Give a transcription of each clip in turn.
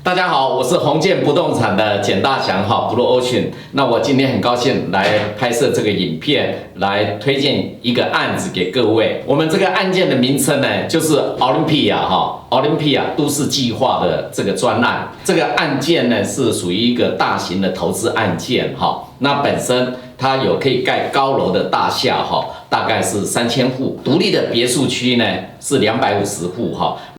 大家好，我是宏建不动产的简大祥Blue Ocean。那我今天很高兴来拍摄这个影片，来推荐一个案子给各位。我们这个案件的名称呢，就是 Olympia 都市计划的这个专案。这个案件呢是属于一个大型的投资案件那本身它有可以盖高楼的大厦大概是3000户，独立的别墅区呢是250户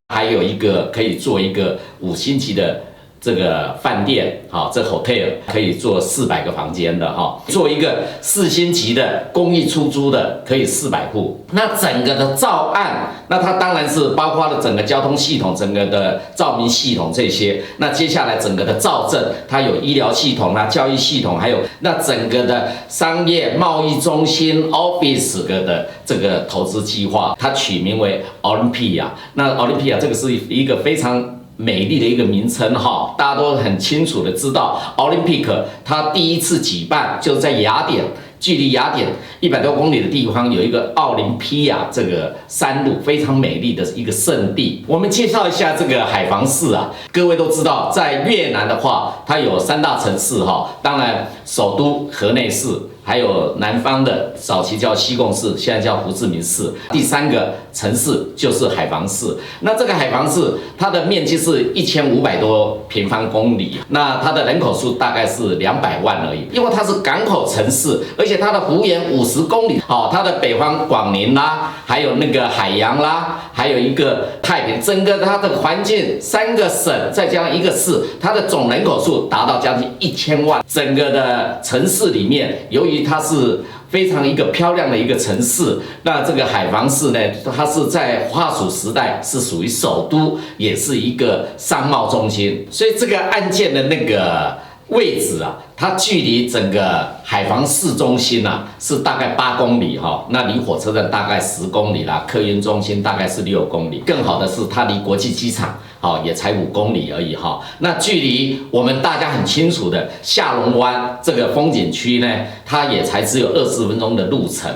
还有一个可以做一个5星级的这个饭店，这 hotel 可以做400个房间的做一个4星级的公寓出租的，可以400户。那整个的造案，那它当然是包括了整个交通系统、整个的照明系统这些。那接下来整个的造镇，它有医疗系统教育系统，还有那整个的商业贸易中心 office 的这个投资计划，它取名为 Olympia。那 Olympia 这个是一个非常美丽的一个名称大家都很清楚的知道 Olympic 它第一次举办就在雅典，距离雅典100多公里的地方有一个奥林匹亚这个山路，非常美丽的一个圣地。我们介绍一下这个海防市各位都知道，在越南的话，它有3大城市当然首都河内市，还有南方的早期叫西贡市，现在叫胡志明市。第3个城市就是海防市。那这个海防市它的面积是1500多平方公里，那它的人口数大概是200万而已。因为它是港口城市，而且它的幅员50公里，它的北方广宁啦，还有那个海洋啦，还有一个太平，整个它的环境3个省再加上1个市，它的总人口数达到将近1000万。整个的城市里面，由于它是非常一个漂亮的一个城市，那这个海防市呢，它是在华属时代是属于首都，也是一个商贸中心，所以这个案件的那个位置它距离整个海防市中心是大概8公里那离火车站大概10公里啦，客运中心大概是6公里，更好的是它离国际机场也才5公里而已那距离我们大家很清楚的下龙湾这个风景区呢，它也才只有20分钟的路程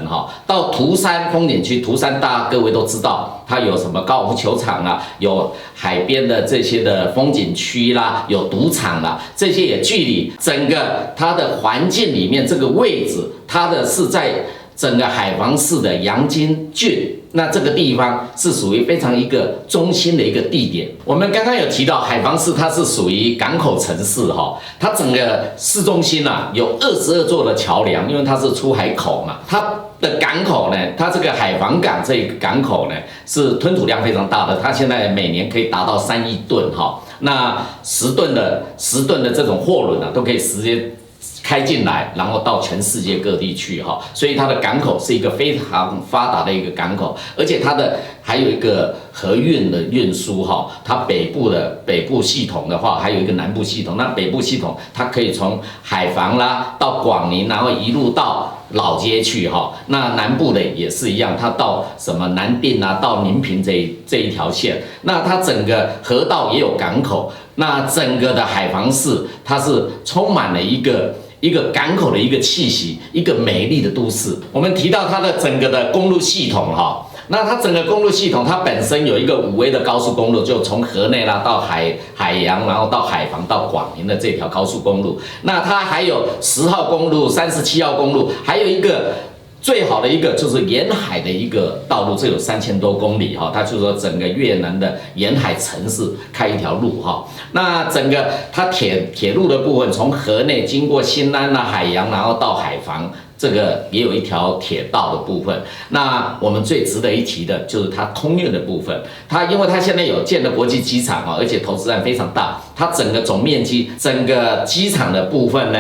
到涂山风景区，涂山大家各位都知道，它有什么高尔夫球场有海边的这些的风景区啦，有赌场啦，这些也距离整个它的环境里面这个位置，它的是在整个海防市的阳金郡。那这个地方是属于非常一个中心的一个地点。我们刚刚有提到海防市，它是属于港口城市它整个市中心有22座的桥梁，因为它是出海口嘛。它的港口呢，它这个海防港这个港口呢是吞吐量非常大的，它现在每年可以达到3亿吨那10吨的这种货轮都可以直接开进来，然后到全世界各地去所以它的港口是一个非常发达的一个港口，而且它的还有一个河运的运输它北部系统的话，还有一个南部系统。那北部系统它可以从海防啦到广宁，然后一路到老街去那南部的也是一样，它到什么南定到宁平这一条线，那它整个河道也有港口，那整个的海防市它是充满了一个港口的一个气息，一个美丽的都市。我们提到它的整个的公路系统那它整个公路系统，它本身有一个5A的高速公路，就从河内啦到海洋，然后到海防到广宁的这条高速公路。那它还有10号公路、37号公路，还有一个最好的一个就是沿海的一个道路，这有3000多公里它就是说整个越南的沿海城市开一条路那整个它铁路的部分，从河内经过新安海洋，然后到海防，这个也有一条铁道的部分。那我们最值得一提的就是它通运的部分，因为它现在有建了国际机场而且投资案非常大，它整个总面积，整个机场的部分呢，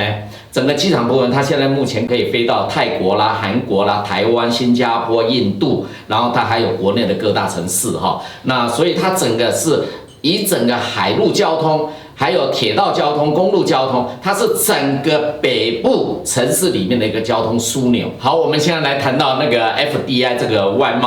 整个机场部分，它现在目前可以飞到泰国啦、韩国啦、台湾、新加坡、印度，然后它还有国内的各大城市那所以它整个是以整个海陆交通，还有铁道交通、公路交通，它是整个北部城市里面的一个交通枢纽。好，我们现在来谈到那个 FDI 这个外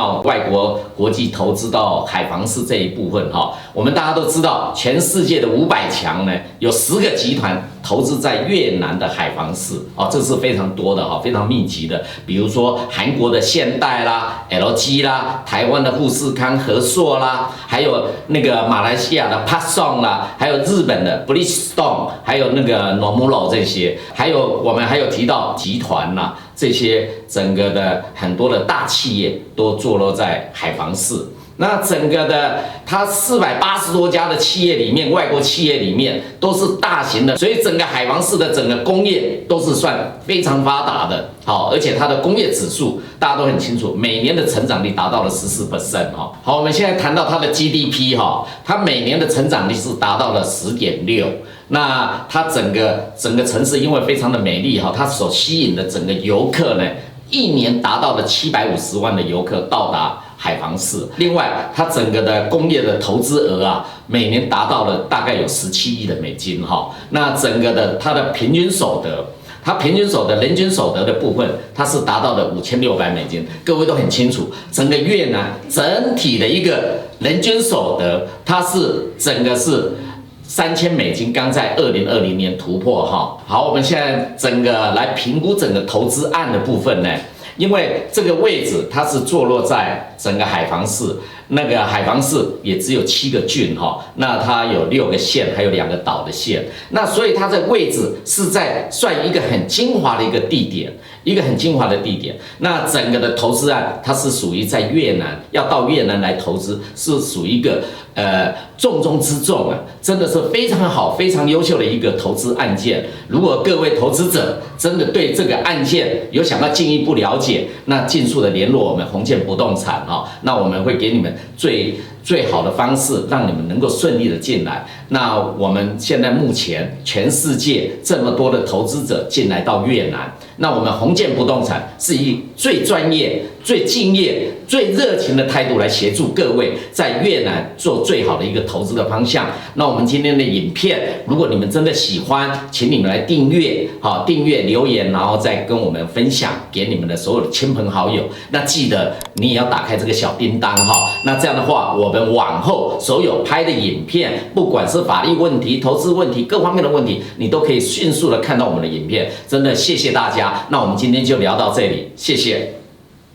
国国际投资到海防市这一部分我们大家都知道，全世界的500强呢，有10个集团投资在越南的海防市哦，这是非常多的哈，非常密集的。比如说韩国的现代啦、LG 啦，台湾的富士康、和硕啦，还有那个马来西亚的 Passon 啦，还有日本的 Bridgestone， 还有那个 Nomura 这些，还有我们还有提到集团啦，这些整个的很多的大企业都坐落在海防市。那整个的它480多家的企业里面，外国企业里面都是大型的，所以整个海防市的整个工业都是算非常发达的。好，而且它的工业指数大家都很清楚，每年的成长率达到了14%哈。好，我们现在谈到它的 GDP 哈，它每年的成长率是达到了10.6%。那它整个城市因为非常的美丽哈，它所吸引的整个游客呢，一年达到了750万的游客到达海防市。另外，它整个的工业的投资额啊，每年达到了大概有17亿的美金哈。那整个的它的平均所得，它平均所得、人均所得的部分，它是达到了5600美金。各位都很清楚，整个越南整体的一个人均所得，它是整个是3000美金，刚在2020年突破哈。好，我们现在整个来评估整个投资案的部分呢，因为这个位置它是坐落在整个海防市，那个海防市也只有7个郡哈，那它有6个县，还有2个岛的县，那所以它的位置是在算一个很精华的一个地点，一个很精华的地点。那整个的投资案，它是属于在越南，要到越南来投资，是属于一个重中之重啊，真的是非常好、非常优秀的一个投资案件。如果各位投资者真的对这个案件有想要进一步了解，那尽速的联络我们宏建不动产哈，那我们会给你们最好的方式，让你们能够顺利的进来。那我们现在目前全世界这么多的投资者进来到越南，那我们宏建不动产是以最专业、最敬业、最热情的态度来协助各位在越南做最好的一个投资的方向。那我们今天的影片，如果你们真的喜欢，请你们来订阅，好，订阅留言，然后再跟我们分享给你们的所有的亲朋好友。那记得你也要打开这个小叮当哈，那这样的话，我们往后所有拍的影片，不管是法律问题、投资问题、各方面的问题，你都可以迅速的看到我们的影片。真的谢谢大家，那我们今天就聊到这里，谢谢。